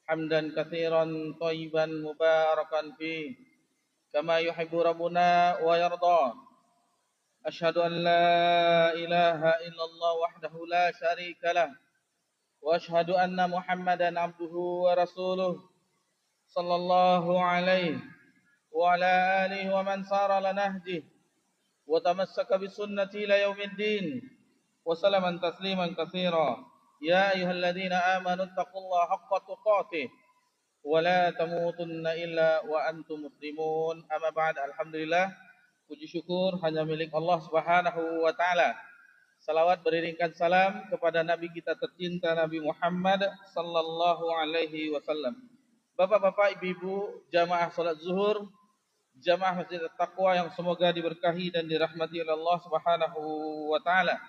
حمدا كثيرا طيبا مباركا فيه كما يحب ربنا ويرضى. أشهد أن لا إله إلا الله وحده لا شريك له وأشهد أن محمدا عبده ورسوله صلى الله عليه وعلى آله ومن سار على نهجه وتمسك بسنته إلى يوم الدين وسلم تسليما كثيرا. يا أيها الذين آمنوا اتقوا الله حق تقاته ولا تموتن إلا وأنتم مسلمون. Amma ba'd. Alhamdulillah, puji syukur hanya milik Allah Subhanahu wa taala. Salawat beriringkan salam kepada Nabi kita tercinta Nabi Muhammad sallallahu alaihi wasallam. Bapak-bapak, ibu-ibu, jamaah salat zuhur, jamaah Masjid At-Taqwa yang semoga diberkahi dan dirahmati oleh Allah Subhanahu wa taala.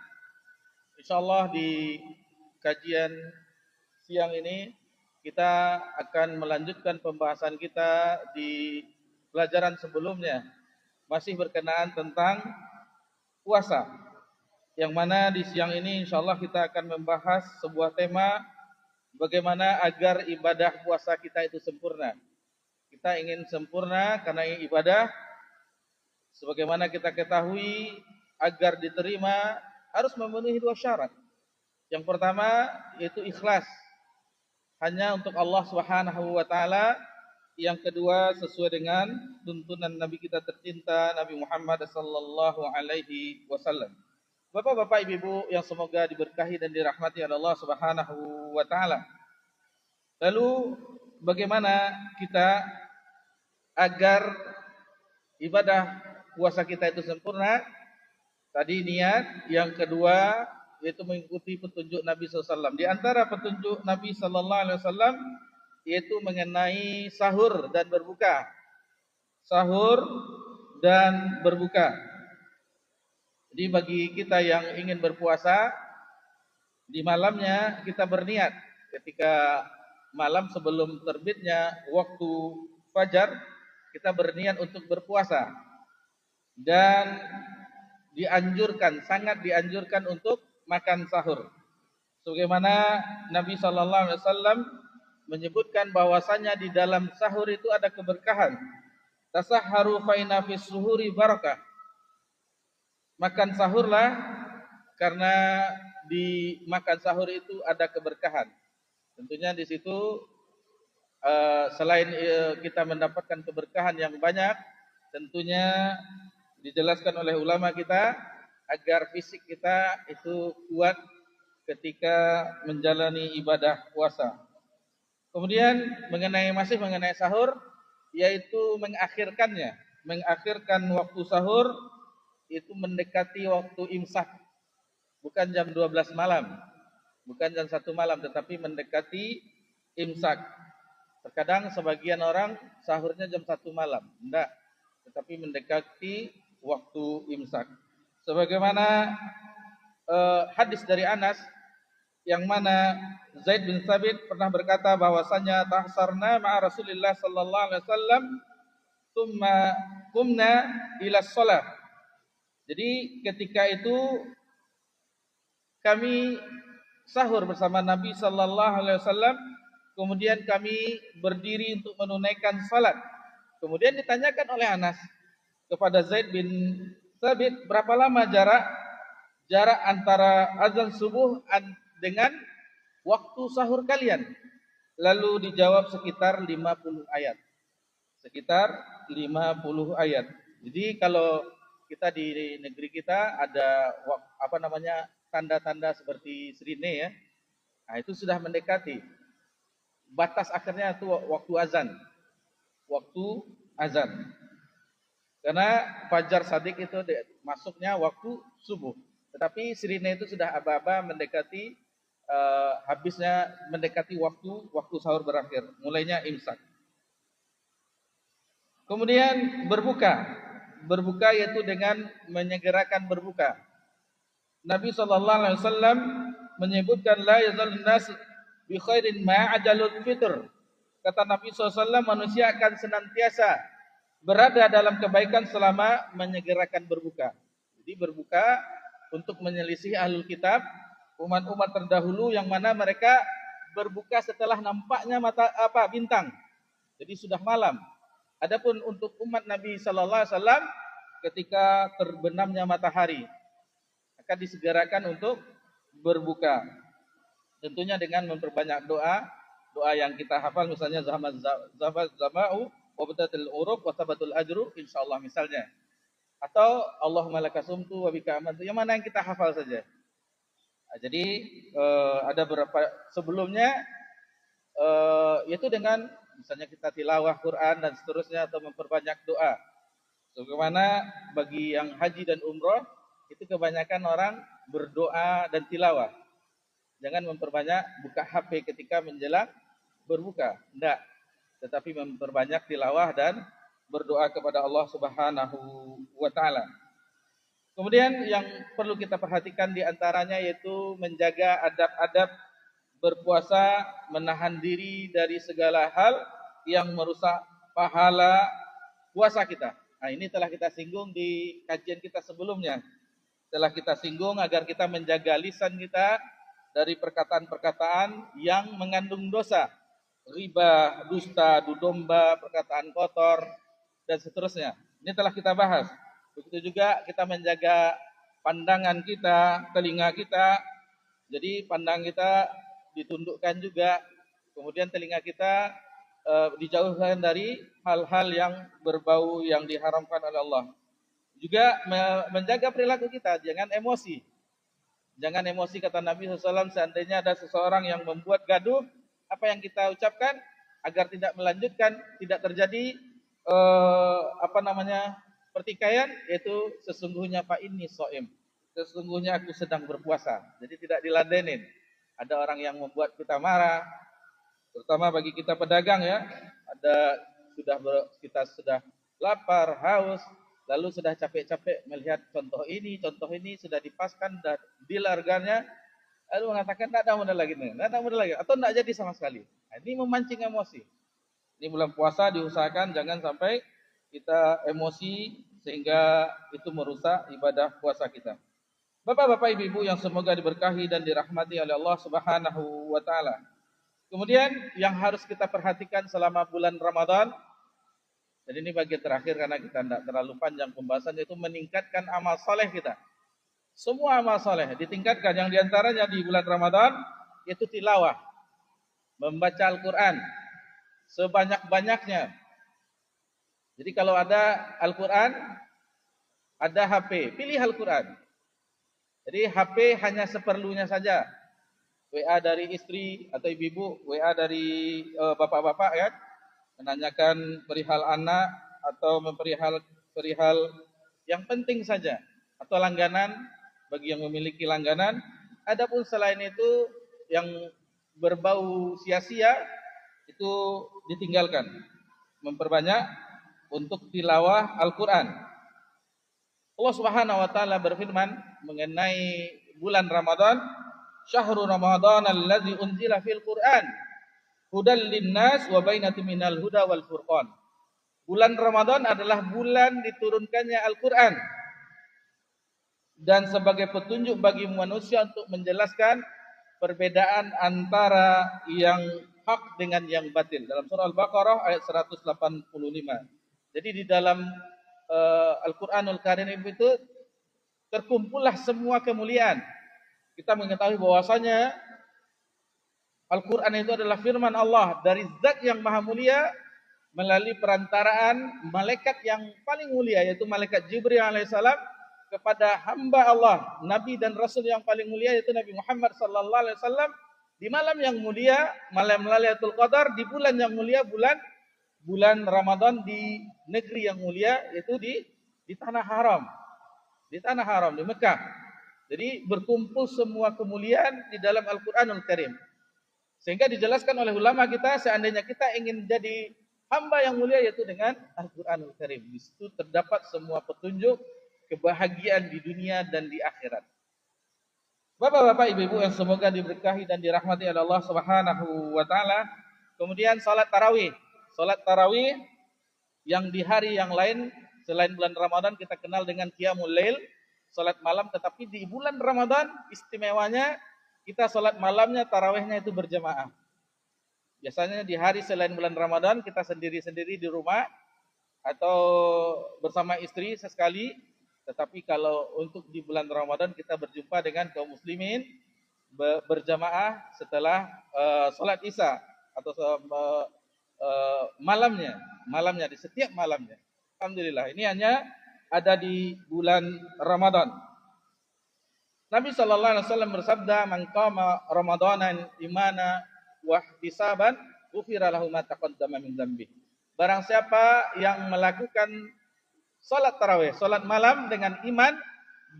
Insyaallah di kajian siang ini kita akan melanjutkan pembahasan kita di pelajaran sebelumnya, masih berkenaan tentang puasa, yang mana di siang ini insyaallah kita akan membahas sebuah tema bagaimana agar ibadah puasa kita itu sempurna. Kita ingin sempurna karena ibadah, sebagaimana kita ketahui, agar diterima harus memenuhi dua syarat. Yang pertama yaitu ikhlas, hanya untuk Allah Subhanahu wa taala. Yang kedua sesuai dengan tuntunan Nabi kita tercinta Nabi Muhammad sallallahu alaihi wasallam. Bapak-bapak, ibu-ibu yang semoga diberkahi dan dirahmati oleh Allah Subhanahu wa taala. Lalu bagaimana kita agar ibadah puasa kita itu sempurna? Tadi niat, yang kedua yaitu mengikuti petunjuk Nabi SAW. Di antara petunjuk Nabi SAW yaitu mengenai sahur dan berbuka. Sahur dan berbuka. Jadi bagi kita yang ingin berpuasa, di malamnya kita berniat. Ketika malam sebelum terbitnya waktu fajar, kita berniat untuk berpuasa. Dan dianjurkan, sangat dianjurkan untuk makan sahur. Sebagaimana Nabi sallallahu alaihi wasallam menyebutkan bahwasanya di dalam sahur itu ada keberkahan. Tasahharu fa inna fis suhuri barakah. Makan sahurlah karena di makan sahur itu ada keberkahan. Tentunya di situ selain kita mendapatkan keberkahan yang banyak, tentunya dijelaskan oleh ulama kita agar fisik kita itu kuat ketika menjalani ibadah puasa. Kemudian masih mengenai sahur, yaitu mengakhirkan waktu sahur itu mendekati waktu imsak, bukan jam 12 malam, bukan jam 1 malam, tetapi mendekati imsak. Terkadang sebagian orang sahurnya jam 1 malam, enggak, tetapi mendekati waktu imsak. Sebagaimana hadis dari Anas, yang mana Zaid bin Thabit pernah berkata bahwasanya tahsarna ma'a Rasulillah sallallahu alaihi wasallam tsumma qumna ila shalah. Jadi ketika itu kami sahur bersama Nabi sallallahu alaihi wasallam, kemudian kami berdiri untuk menunaikan salat. Kemudian ditanyakan oleh Anas kepada Zaid bin Thabit, berapa lama jarak antara azan subuh dengan waktu sahur kalian? Lalu dijawab sekitar 50 ayat. Sekitar 50 ayat. Jadi kalau kita di negeri kita ada tanda-tanda seperti sirine ya. Nah, itu sudah mendekati. Batas akhirnya itu waktu azan. Waktu azan. Karena fajar shadiq itu masuknya waktu subuh. Tetapi sirine itu sudah aba-aba mendekati habisnya, mendekati waktu sahur berakhir, mulainya imsak. Kemudian berbuka yaitu dengan menyegerakan berbuka. Nabi SAW menyebutkan la yazalun nas bi khairin ma ajalul fitr. Kata Nabi SAW, manusia akan senantiasa berada dalam kebaikan selama menyegerakan berbuka. Jadi berbuka untuk menyelisih ahlul kitab, umat-umat terdahulu yang mana mereka berbuka setelah nampaknya bintang. Jadi sudah malam. Adapun untuk umat Nabi sallallahu alaihi wasallam ketika terbenamnya matahari akan disegerakan untuk berbuka. Tentunya dengan memperbanyak doa yang kita hafal, misalnya zama'u wa batatil urub wa tabatul ajru insyaallah misalnya. Atau Allahumma lakasumtu wa bika amantu, yang mana yang kita hafal saja. Nah, jadi ada beberapa sebelumnya yaitu dengan misalnya kita tilawah Quran dan seterusnya, atau memperbanyak doa. Sebagaimana bagi yang haji dan umroh itu kebanyakan orang berdoa dan tilawah. Jangan memperbanyak buka HP ketika menjelang berbuka, tidak. Tetapi memperbanyak tilawah dan berdoa kepada Allah Subhanahu wa taala. Kemudian yang perlu kita perhatikan di antaranya yaitu menjaga adab-adab berpuasa, menahan diri dari segala hal yang merusak pahala puasa kita. Nah, ini telah kita singgung di kajian kita sebelumnya. Telah kita singgung agar kita menjaga lisan kita dari perkataan-perkataan yang mengandung dosa, riba, dusta, dudomba, perkataan kotor, dan seterusnya. Ini telah kita bahas. Begitu juga kita menjaga pandangan kita, telinga kita. Jadi pandang kita ditundukkan juga, kemudian telinga kita dijauhkan dari hal-hal yang berbau yang diharamkan oleh Allah. Juga menjaga perilaku kita, jangan emosi. Jangan emosi, kata Nabi SAW, seandainya ada seseorang yang membuat gaduh, apa yang kita ucapkan agar tidak melanjutkan, tidak terjadi pertikaian, yaitu sesungguhnya fa inni shaim. Sesungguhnya aku sedang berpuasa. Jadi tidak diladenin. Ada orang yang membuat kita marah, terutama bagi kita pedagang ya. Kita sudah lapar, haus, lalu sudah capek-capek melihat contoh ini sudah dipaskan dan deal harganya, lalu mengatakan tidak ada modal lagi, atau tidak jadi sama sekali. Nah, ini memancing emosi. Ini bulan puasa diusahakan jangan sampai kita emosi sehingga itu merusak ibadah puasa kita. Bapak-bapak, ibu-ibu yang semoga diberkahi dan dirahmati oleh Allah Subhanahu wa taala. Kemudian yang harus kita perhatikan selama bulan Ramadan, dan ini bagian terakhir karena kita tidak terlalu panjang pembahasan, yaitu meningkatkan amal soleh kita. Semua amal soleh ditingkatkan, yang diantaranya di bulan Ramadan yaitu tilawah, membaca Al-Quran sebanyak-banyaknya. Jadi kalau ada Al-Quran, ada HP, pilih Al-Quran. Jadi HP hanya seperlunya saja. WA dari istri atau ibu-ibu, WA dari bapak-bapak ya, menanyakan perihal anak atau perihal yang penting saja, atau langganan bagi yang memiliki langganan. Adapun selain itu yang berbau sia-sia itu ditinggalkan. Memperbanyak untuk tilawah Al-Quran. Allah Subhanahu wa taala berfirman mengenai bulan Ramadan, "Syahrul Ramadan allazi unzila fil Qur'an hudal linnas wa bainatin minal huda wal furqan." Bulan Ramadan adalah bulan diturunkannya Al-Qur'an dan sebagai petunjuk bagi manusia untuk menjelaskan perbedaan antara yang hak dengan yang batil. Dalam surah Al-Baqarah ayat 185. Jadi di dalam Al-Quranul Karim itu terkumpullah semua kemuliaan. Kita mengetahui bahwasanya Al-Quran itu adalah firman Allah dari zat yang maha mulia melalui perantaraan malaikat yang paling mulia, yaitu malaikat Jibril alaihissalam, kepada hamba Allah, Nabi dan Rasul yang paling mulia, yaitu Nabi Muhammad sallallahu alaihi wasallam, di malam yang mulia, malam Lailatul Qadar, di bulan yang mulia, bulan Ramadan, di negeri yang mulia, yaitu di tanah haram. Di tanah haram, di Mekah. Jadi berkumpul semua kemuliaan di dalam Al-Quranul Karim. Sehingga dijelaskan oleh ulama kita, seandainya kita ingin jadi hamba yang mulia, yaitu dengan Al-Quranul Karim. Di situ terdapat semua petunjuk kebahagiaan di dunia dan di akhirat. Bapak-bapak, ibu-ibu yang semoga diberkahi dan dirahmati oleh Allah Subhanahu wa taala. Kemudian salat tarawih. Salat tarawih yang di hari yang lain selain bulan Ramadan kita kenal dengan qiyamul lail, salat malam, tetapi di bulan Ramadan istimewanya kita salat malamnya, tarawihnya itu berjamaah. Biasanya di hari selain bulan Ramadan kita sendiri-sendiri di rumah atau bersama istri sesekali. Tetapi kalau untuk di bulan Ramadan kita berjumpa dengan kaum muslimin berjamaah setelah salat Isya atau malamnya di setiap malamnya. Alhamdulillah, ini hanya ada di bulan Ramadan. Nabi sallallahu alaihi wasallam bersabda, "Man qama ramadanan imana wa ihtisaban, ghufira lahu ma taqaddama min dzambi." Barang siapa yang melakukan salat tarawih, salat malam dengan iman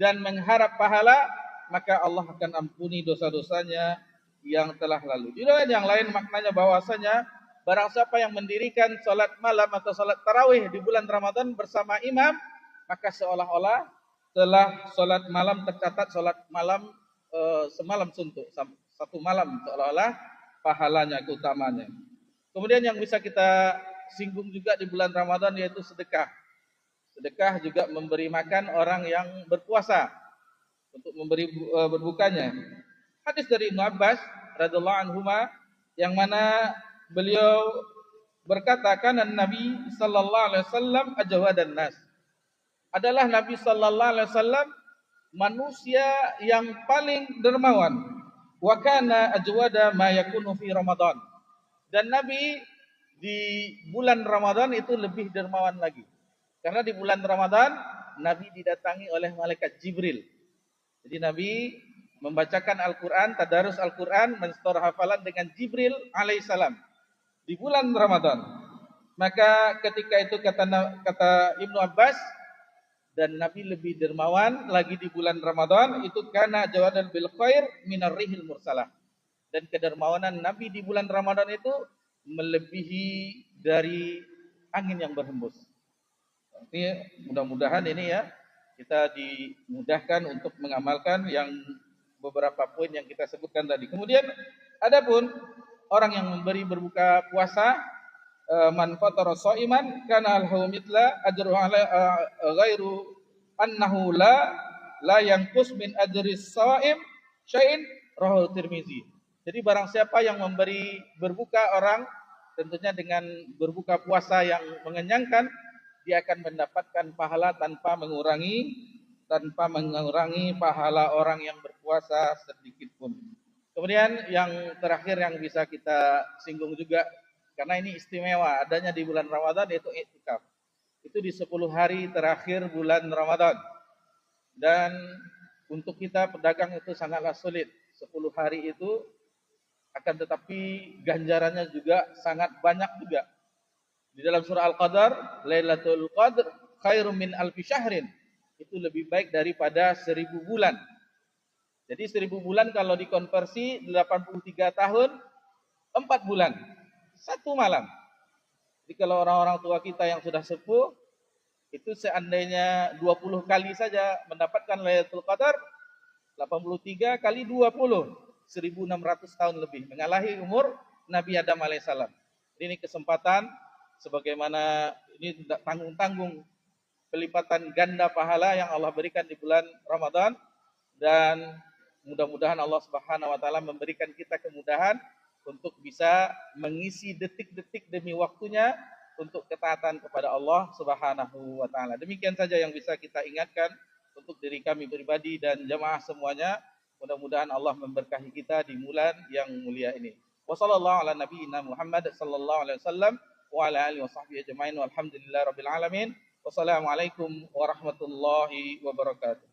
dan mengharap pahala, maka Allah akan ampuni dosa-dosanya yang telah lalu. Di riwayat yang lain maknanya bahwasanya barang siapa yang mendirikan salat malam atau salat tarawih di bulan Ramadan bersama imam, maka seolah-olah telah salat malam tercatat salat malam semalam suntuk, satu malam seolah-olah pahalanya, keutamanya. Kemudian yang bisa kita singgung juga di bulan Ramadan yaitu sedekah. Sedekah juga memberi makan orang yang berpuasa untuk memberi berbukanya. Hadis dari Ibnu Abbas radhiyallahu anhuma yang mana beliau berkata, "Kana Nabi sallallahu alaihi wasallam ajwadan nas." Adalah Nabi sallallahu alaihi wasallam manusia yang paling dermawan. Wa kana ajwada ma yakunu fi Ramadan. Dan Nabi di bulan Ramadan itu lebih dermawan lagi. Karena di bulan Ramadan Nabi didatangi oleh malaikat Jibril. Jadi Nabi membacakan Al-Qur'an, tadarus Al-Qur'an, menstor hafalan dengan Jibril alaihissalam di bulan Ramadan. Maka ketika itu kata Ibnu Abbas, dan Nabi lebih dermawan lagi di bulan Ramadan itu karena jawadan bil khair minar rihil mursalah. Dan kedermawanan Nabi di bulan Ramadan itu melebihi dari angin yang berhembus. Ini mudah-mudahan ini ya kita dimudahkan untuk mengamalkan yang beberapa poin yang kita sebutkan tadi. Kemudian adapun orang yang memberi berbuka puasa, man fatara shaiman kana lahu mithla ajru ala ghairu annahu la yanqus min ajri shaim syai'in, rawahu Tirmizi. Jadi barang siapa yang memberi berbuka orang, tentunya dengan berbuka puasa yang mengenyangkan, dia akan mendapatkan pahala tanpa mengurangi pahala orang yang berpuasa sedikit pun. Kemudian yang terakhir yang bisa kita singgung juga, karena ini istimewa adanya di bulan Ramadan, yaitu i'tikaf. Itu di 10 hari terakhir bulan Ramadan. Dan untuk kita pedagang itu sangatlah sulit. 10 hari itu akan tetapi ganjarannya juga sangat banyak juga. Di dalam surah Al-Qadar, Lailatul Qadr khairum min alfi syahrin. Itu lebih baik daripada 1000 bulan. Jadi 1000 bulan kalau dikonversi 83 tahun, 4 bulan. 1 malam. Jadi kalau orang-orang tua kita yang sudah sepuh, itu seandainya 20 kali saja mendapatkan Lailatul Qadar, 83 kali 20, 1600 tahun lebih, mengalahi umur Nabi Adam alaihissalam. Ini kesempatan, sebagaimana ini tidak tanggung-tanggung pelipatan ganda pahala yang Allah berikan di bulan Ramadan, dan mudah-mudahan Allah Subhanahu wa taala memberikan kita kemudahan untuk bisa mengisi detik-detik demi waktunya untuk ketaatan kepada Allah Subhanahu wa taala. Demikian saja yang bisa kita ingatkan untuk diri kami pribadi dan jamaah semuanya. Mudah-mudahan Allah memberkahi kita di bulan yang mulia ini. Wassallallahu ala nabiyyina Muhammad sallallahu alaihi wasallam wa ala alihi washabbihi ajmain walhamdulillahirabbil alamin. Wassalamualaikum warahmatullahi wabarakatuh.